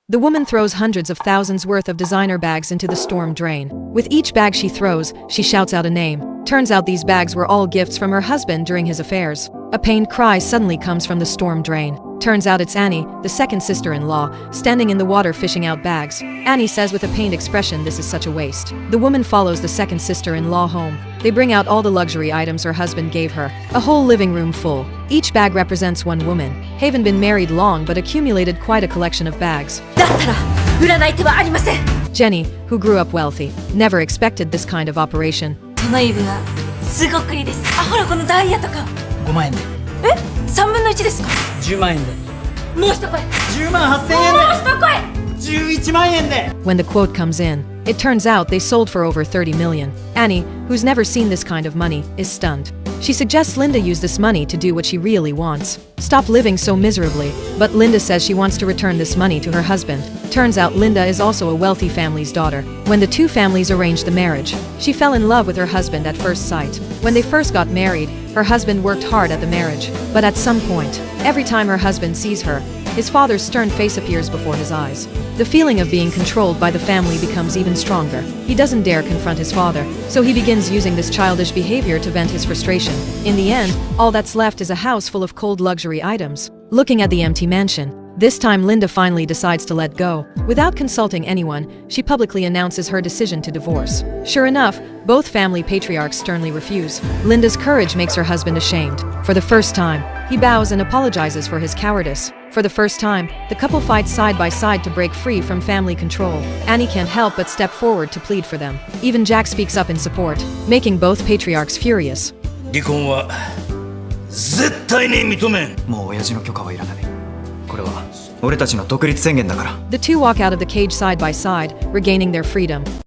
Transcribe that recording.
The woman throws hundreds of thousands worth of designer bags into the storm drain. With each bag she throws, she shouts out a name. Turns out these bags were all gifts from her husband during his affairs. A pained cry suddenly comes from the storm drain. Turns out it's Annie, the second sister-in-law, standing in the water fishing out bags. Annie says with a pained expression this is such a waste. The woman follows the second sister-in-law home. They bring out all the luxury items her husband gave her. A whole living room full. Each bag represents one woman. Haven't been married long but accumulated quite a collection of bags. だったら売らない手はありません。 Jenny, who grew up wealthy, never expected this kind of operation. この指輪すごくいいです。あ、ほらこのダイヤとか。5万円でえ、3分の1ですか。10万円でもう一声。10万8000円もう一声。で11万円で When the quote comes in, it turns out they sold for over 30 million. Annie, who's never seen this kind of money, is stunned. She suggests Linda use this money to do what she really wants. Stop living so miserably. But Linda says she wants to return this money to her husband. Turns out Linda is also a wealthy family's daughter. When the two families arranged the marriage, she fell in love with her husband at first sight. When they first got married, her husband worked hard at the marriage. But at some point, every time her husband sees her, his father's stern face appears before his eyes. The feeling of being controlled by the family becomes even stronger. He doesn't dare confront his father, so he begins using this childish behavior to vent his frustration. In the end, all that's left is a house full of cold luxury items. Looking at the empty mansion, this time Linda finally decides to let go. Without consulting anyone, she publicly announces her decision to divorce. Sure enough, both family patriarchs sternly refuse. Linda's courage makes her husband ashamed. For the first time, he bows and apologizes for his cowardice. For the first time, the couple fights side by side to break free from family control. Annie can't help but step forward to plead for them. Even Jack speaks up in support, making both patriarchs furious. 離婚は絶対に認めん。もう親父の許可はいらない。これは俺たちの独立宣言だから。 The two walk out of the cage side by side, regaining their freedom.